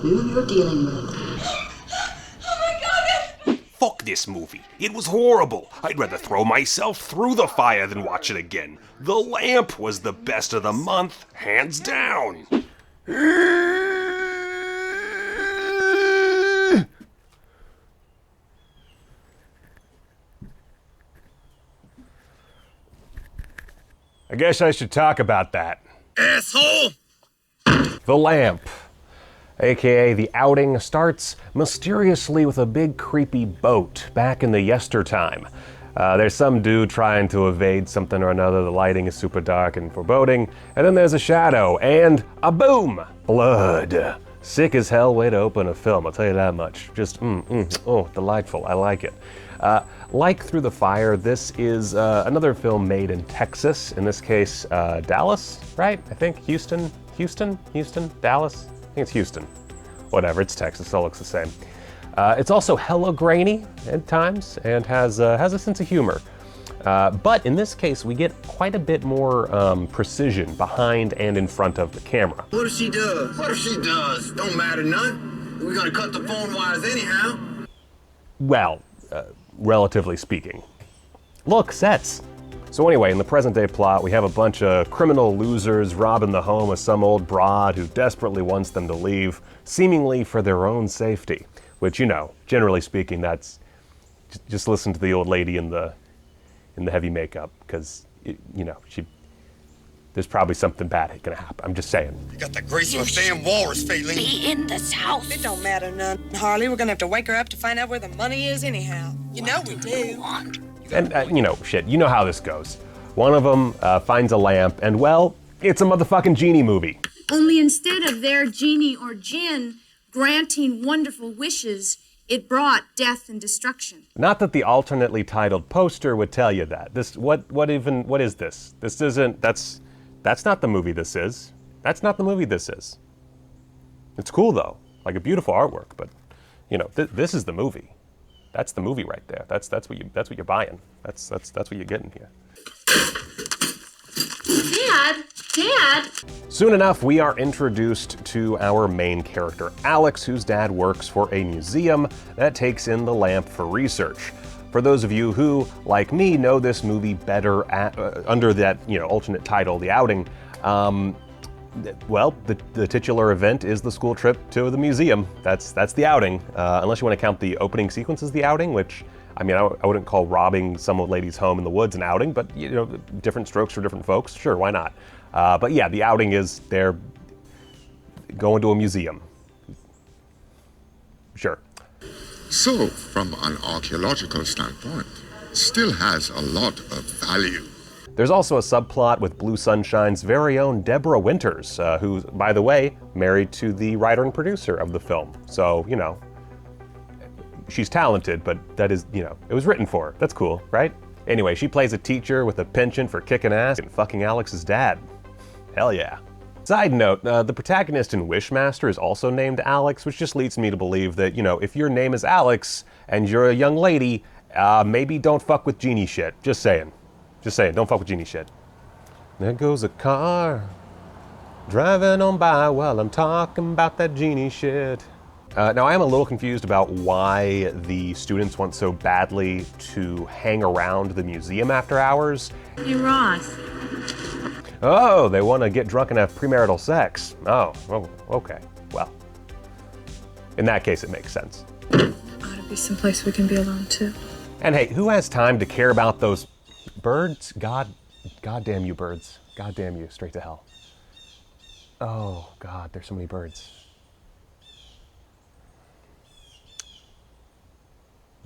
who you're dealing with. Fuck this movie. It was horrible. I'd rather throw myself through the fire than watch it again. The Lamp was the best of the month, hands down. I guess I should talk about that. Asshole! The Lamp, aka The Outing, starts mysteriously with a big creepy boat back in the yestertime. There's some dude trying to evade something or another, the lighting is super dark and foreboding, and then there's a shadow, and a boom! Blood. Sick as hell way to open a film, I'll tell you that much. Just, oh, delightful, I like it. Like Through the Fire, this is another film made in Texas, in this case, Dallas, right? I think Houston, Dallas? I think it's Houston. Whatever, it's Texas, it all looks the same. It's also hella grainy at times and has a sense of humor. But in this case, we get quite a bit more precision behind and in front of the camera. What if she does? What if she does? Don't matter none. We're gonna cut the phone wires anyhow. Well, relatively speaking. Look, sets. So anyway, in the present day plot, we have a bunch of criminal losers robbing the home of some old broad who desperately wants them to leave, seemingly for their own safety. Which, you know, generally speaking, that's just listen to the old lady in the heavy makeup, because you know there's probably something bad gonna happen. I'm just saying. You got the grace of a damn walrus, Faylene. Be in this house. It don't matter none, Harley. We're gonna have to wake her up to find out where the money is anyhow. You know we do. And you know, shit, you know how this goes. One of them finds a lamp, and well, it's a motherfucking genie movie. Only instead of their genie or jinn granting wonderful wishes, it brought death and destruction. Not that the alternately titled poster would tell you that. What is this? This isn't, that's not the movie this is. That's not the movie this is. It's cool though, like a beautiful artwork, but you know, this is the movie. That's the movie right there. That's what you're buying. That's what you're getting here. Dad? Soon enough, we are introduced to our main character, Alex, whose dad works for a museum that takes in the lamp for research. For those of you who, like me, know this movie better under that, you know, alternate title, The Outing, well, the titular event is the school trip to the museum. That's The Outing, unless you want to count the opening sequence as The Outing, which, I mean, I wouldn't call robbing some old lady's home in the woods an outing, but, you know, different strokes for different folks. Sure, why not? But yeah, The Outing is they're going to a museum. Sure. So, from an archaeological standpoint, it still has a lot of value. There's also a subplot with Blue Sunshine's very own Debra Winters, who's, by the way, married to the writer and producer of the film. So, you know, she's talented, but that is, you know, it was written for her. That's cool, right? Anyway, she plays a teacher with a penchant for kicking ass and fucking Alex's dad. Hell yeah. Side note, the protagonist in Wishmaster is also named Alex, which just leads me to believe that, you know, if your name is Alex and you're a young lady, maybe don't fuck with genie shit. Just saying. Just saying, don't fuck with genie shit. There goes a car driving on by while I'm talking about that genie shit. Now, I am a little confused about why the students want so badly to hang around the museum after hours. Hey, Ross. Oh, they want to get drunk and have premarital sex. Oh, okay. Well, in that case, it makes sense. Ought to be someplace we can be alone too. And hey, who has time to care about those birds? God damn you, birds. God damn you, straight to hell. Oh, God, there's so many birds.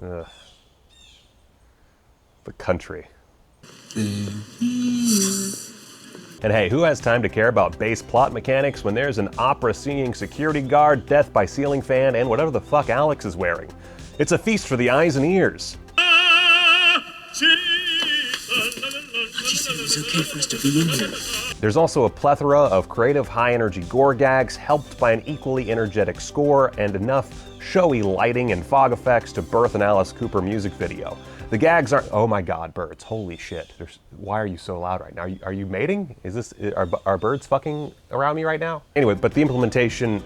Ugh. The country. And hey, who has time to care about base plot mechanics when there's an opera-singing security guard, death by ceiling fan, and whatever the fuck Alex is wearing? It's a feast for the eyes and ears. She said it was okay for us to be in here. There's also a plethora of creative high-energy gore gags, helped by an equally energetic score and enough showy lighting and fog effects to birth an Alice Cooper music video. The gags aren't, oh my God, birds, holy shit. Why are you so loud right now? Are you mating? Are birds fucking around me right now? Anyway, but the implementation,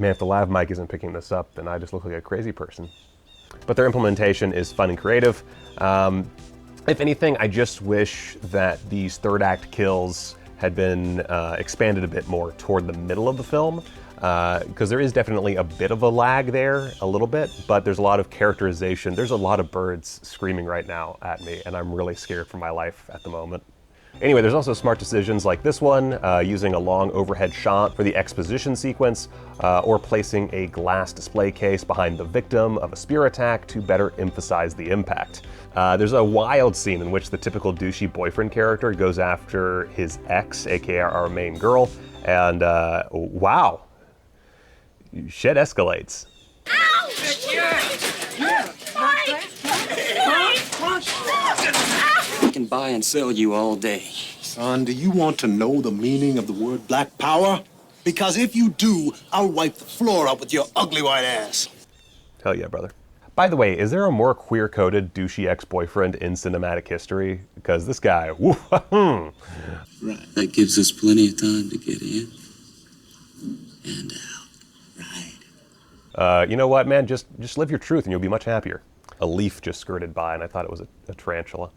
Man, if the lav mic isn't picking this up, then I just look like a crazy person. But their implementation is fun and creative. If anything, I just wish that these third act kills had been expanded a bit more toward the middle of the film, because there is definitely a bit of a lag there, a little bit, but there's a lot of characterization. There's a lot of birds screaming right now at me, and I'm really scared for my life at the moment. Anyway, there's also smart decisions like this one, using a long overhead shot for the exposition sequence, or placing a glass display case behind the victim of a spear attack to better emphasize the impact. There's a wild scene in which the typical douchey boyfriend character goes after his ex, aka our main girl, and wow, shit escalates. I can buy and sell you all day. Son, do you want to know the meaning of the word black power? Because if you do, I'll wipe the floor up with your ugly white ass. Hell yeah, brother. By the way, is there a more queer-coded douchey ex-boyfriend in cinematic history? Because this guy, woo, Right. That gives us plenty of time to get in and out. Right. you know what, man? Just live your truth and you'll be much happier. A leaf just skirted by and I thought it was a tarantula.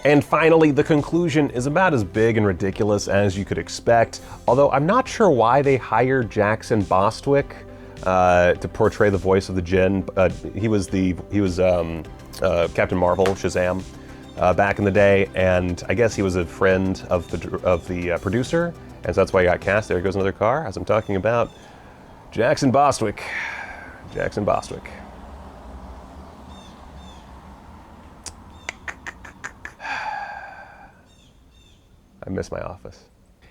And finally, the conclusion is about as big and ridiculous as you could expect, although I'm not sure why they hired Jackson Bostwick to portray the voice of the Djinn. He was Captain Marvel, Shazam, back in the day, and I guess he was a friend of the producer, and so that's why he got cast. There goes another car, as I'm talking about Jackson Bostwick. Jackson Bostwick. I miss my office.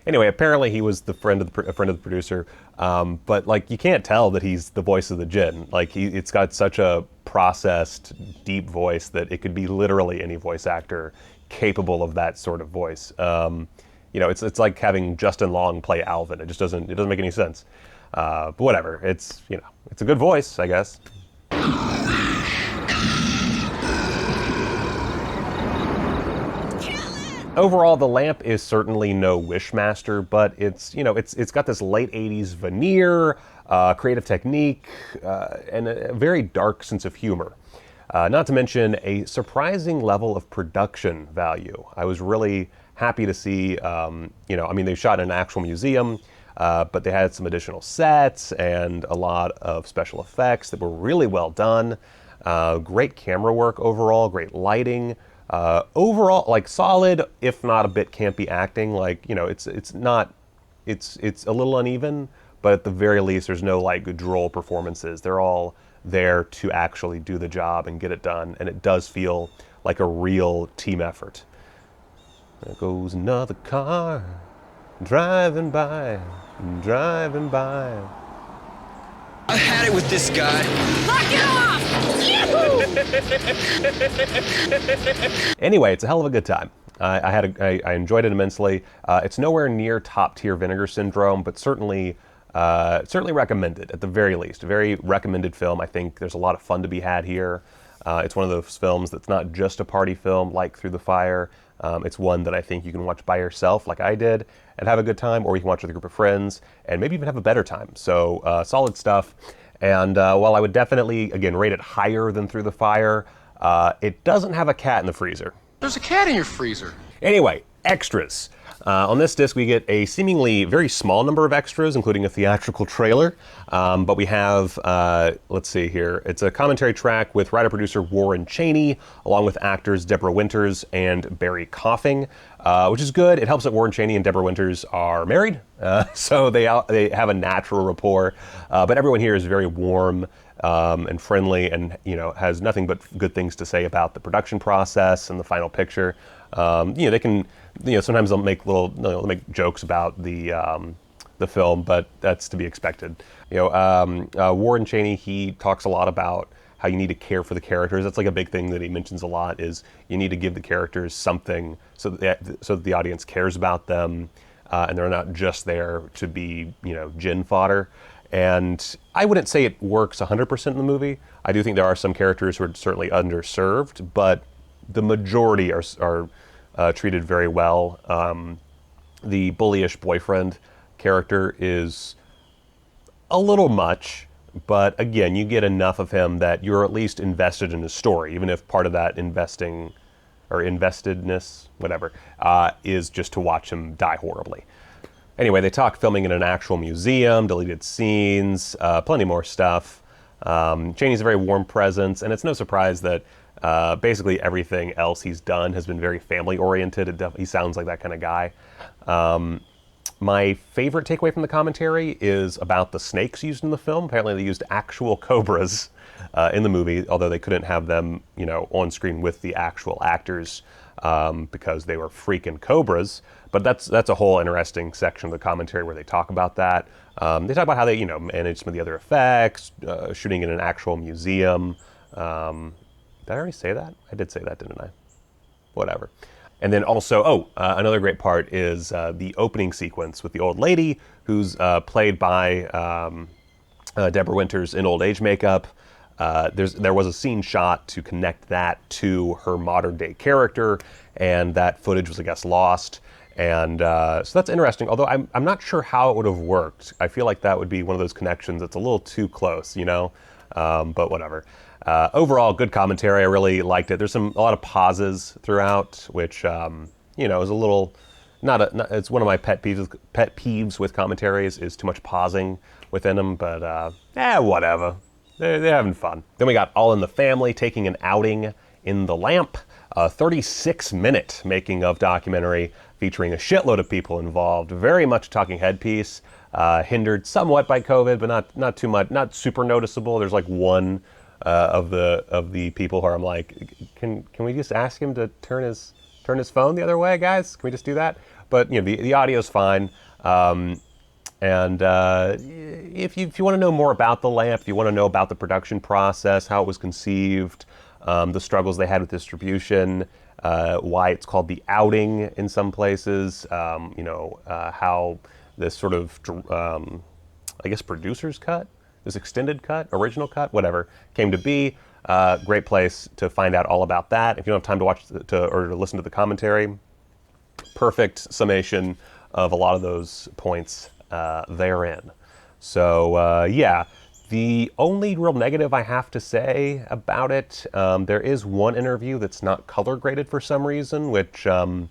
Anyway, apparently he was a friend of the producer, but like you can't tell that he's the voice of the Djinn. Like it's got such a processed, deep voice that it could be literally any voice actor capable of that sort of voice. You know, it's like having Justin Long play Alvin. It doesn't make any sense. But whatever. It's a good voice, I guess. Overall, the lamp is certainly no Wishmaster, but it's got this late 80s veneer, creative technique, and a very dark sense of humor. Not to mention a surprising level of production value. I was really happy to see, they shot in an actual museum, but they had some additional sets and a lot of special effects that were really well done. Great camera work overall, great lighting. Overall, like solid, if not a bit campy acting. Like, it's a little uneven, but at the very least, there's no like droll performances. They're all there to actually do the job and get it done, and it does feel like a real team effort. There goes another car, driving by, driving by. I had it with this guy. Knock it off! Anyway, it's a hell of a good time. I enjoyed it immensely. It's nowhere near top tier Vinegar Syndrome, but certainly recommended at the very least. A very recommended film. I think there's a lot of fun to be had here. It's one of those films that's not just a party film like Through the Fire. It's one that I think you can watch by yourself like I did and have a good time, or you can watch with a group of friends and maybe even have a better time. So solid stuff. And while I would definitely, again, rate it higher than Through the Fire, it doesn't have a cat in the freezer. There's a cat in your freezer. Anyway, extras. On this disc, we get a seemingly very small number of extras, including a theatrical trailer. But we have, let's see here, it's a commentary track with writer-producer Warren Chaney, along with actors Debra Winters and Barry Coughing, which is good. It helps that Warren Chaney and Debra Winters are married, so they have a natural rapport. But everyone here is very warm and friendly, and has nothing but good things to say about the production process and the final picture. They can, sometimes they'll make they'll make jokes about the film, but that's to be expected. Warren Chaney, he talks a lot about how you need to care for the characters. That's like a big thing that he mentions a lot, is you need to give the characters something so that the audience cares about them, and they're not just there to be, Djinn fodder. And I wouldn't say it works 100% in the movie. I do think there are some characters who are certainly underserved, but the majority are treated very well. the bullyish boyfriend character is a little much, but again, you get enough of him that you're at least invested in his story, even if part of that investing or investedness, whatever, is just to watch him die horribly. Anyway, they talk filming in an actual museum, deleted scenes, plenty more stuff. Chaney's a very warm presence, and it's no surprise that basically everything else he's done has been very family-oriented. He sounds like that kind of guy. My favorite takeaway from the commentary is about the snakes used in the film. Apparently they used actual cobras in the movie, although they couldn't have them, on screen with the actual actors because they were freaking cobras. But that's a whole interesting section of the commentary where they talk about that. They talk about how they, managed some of the other effects, shooting in an actual museum. Did I already say that? I did say that, didn't I? Whatever. And then also, another great part is the opening sequence with the old lady who's played by Debra Winters in old age makeup. There was a scene shot to connect that to her modern day character, and that footage was, I guess, lost. And so that's interesting, although I'm not sure how it would have worked. I feel like that would be one of those connections that's a little too close, but whatever. Overall, good commentary. I really liked it. There's a lot of pauses throughout, which, is a little, it's one of my pet peeves with commentaries is too much pausing within them, but whatever. They're having fun. Then we got All in the Family taking an outing in the Lamp, a 36-minute making of documentary featuring a shitload of people involved. Very much a talking head piece, hindered somewhat by COVID, but not too much, not super noticeable. There's like one of the people who I'm like, can we just ask him to turn his phone the other way, guys? Can we just do that? But the audio's fine. And if you want to know more about the Lamp, if you want to know about the production process, how it was conceived, the struggles they had with distribution, why it's called The Outing in some places, how this sort of, producer's cut, this extended cut, original cut, whatever, came to be. Great place to find out all about that. If you don't have time to watch or to listen to the commentary, perfect summation of a lot of those points therein. So the only real negative I have to say about it, there is one interview that's not color graded for some reason, which, what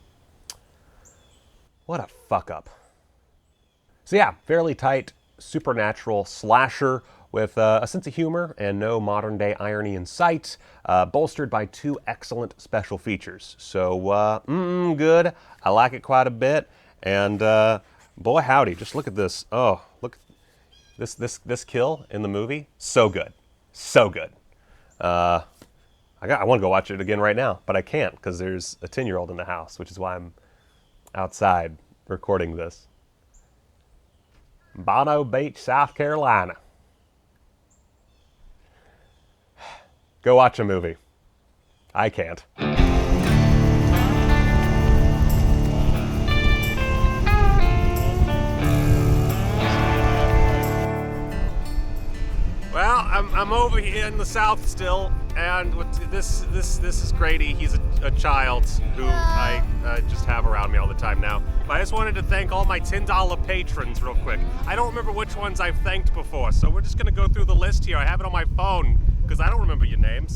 a fuck up. So yeah, fairly tight, supernatural slasher with a sense of humor and no modern day irony in sight, bolstered by two excellent special features. So, good. I like it quite a bit. And, boy howdy, just look at this. Oh, look, this kill in the movie, so good. So good. I want to go watch it again right now, but I can't because there's a 10-year-old in the house, which is why I'm outside recording this. Bono Beach, South Carolina. Go watch a movie. I can't. Well, I'm over here in the South still, and this is Grady. He's a child who I just have around me all the time now. But I just wanted to thank all my $10 patrons real quick. I don't remember which ones I've thanked before, so we're just gonna go through the list here. I have it on my phone because I don't remember your names.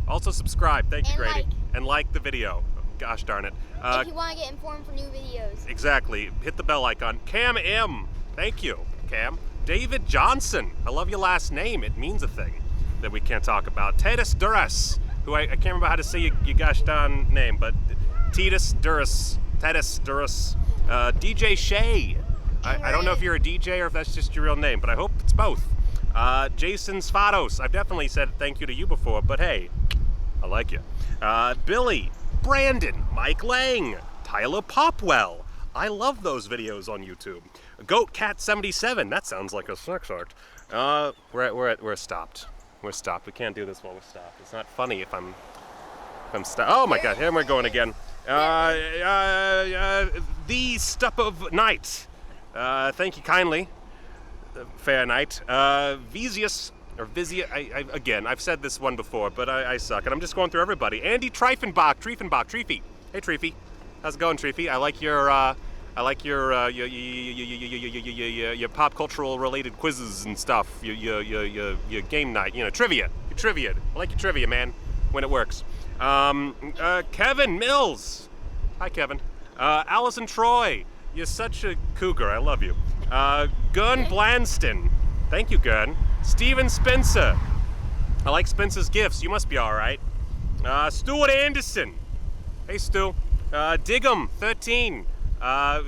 Also subscribe. Thank you, Grady. And like the video. Gosh darn it. If you want to get informed for new videos. Exactly. Hit the bell icon. Cam M. Thank you, Cam. David Johnson. I love your last name. It means a thing that we can't talk about. Titus Duras, who I can't remember how to say your gosh darn name, but Titus Duras. DJ Shay. I don't know if you're a DJ or if that's just your real name, but I hope it's both. Jason Svados. I've definitely said thank you to you before, but hey, I like you. Billy, Brandon, Mike Lang, Tyler Popwell. I love those videos on YouTube. GoatCat77, that sounds like a sex act. We're stopped. We're stopped. We can't do this while we're stopped. It's not funny if I'm stopped. Oh my God, here we're going again. The Stup of Night. Thank you kindly. Fair night. Visius, or Vizia, again, I've said this one before, but I suck, and I'm just going through everybody. Andy Treifenbach, Treefy. Hey, Treefy. How's it going, Treefy? I like your I like your pop cultural related quizzes and stuff. Your game night. You know, trivia. Your trivia. I like your trivia, man, when it works. Kevin Mills. Hi, Kevin. Allison Troy. You're such a cougar. I love you. Gun Blanston. Thank you, Gun. Steven Spencer. I like Spencer's gifts. You must be all right. Stuart Anderson. Hey, Stu. Diggum 13.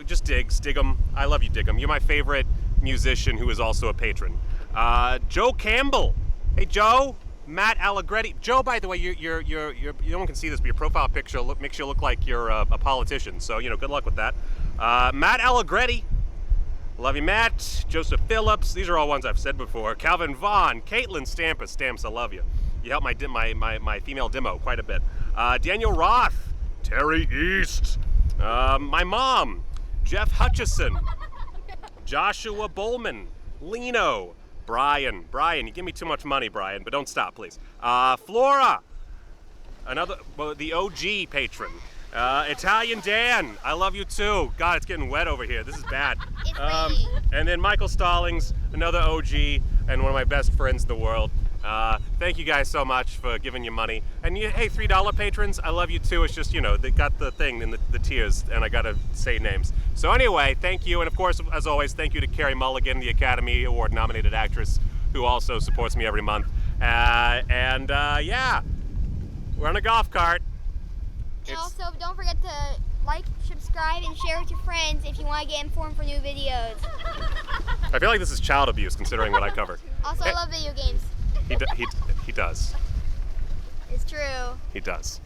Just Diggum. I love you, Diggum. You're my favorite musician who is also a patron. Joe Campbell. Hey, Joe. Matt Allegretti. Joe, by the way, you're no one can see this, but your profile picture makes you look like you're a politician. So, you know, good luck with that. Matt Allegretti. Love you, Matt. Joseph Phillips. These are all ones I've said before. Calvin Vaughn. Caitlin Stampas. Stamps, I love you. You helped my female demo quite a bit. Daniel Roth. Terry East. My mom. Jeff Hutchison. Joshua Bowman. Lino. Brian, you give me too much money, Brian, but don't stop, please. Flora, the OG patron. Italian Dan, I love you too. God, it's getting wet over here. This is bad. It's raining. And then Michael Stallings, another OG and one of my best friends in the world. Thank you guys so much for giving your money. And hey, $3 patrons, I love you too. It's just, you know, they got the thing in the tiers, and I gotta say names. So anyway, thank you, and of course, as always, thank you to Carey Mulligan, the Academy Award nominated actress, who also supports me every month. Yeah, we're on a golf cart. And also, don't forget to like, subscribe, and share with your friends if you want to get informed for new videos. I feel like this is child abuse, considering what I cover. Also, I love video games. He does. It's true. He does.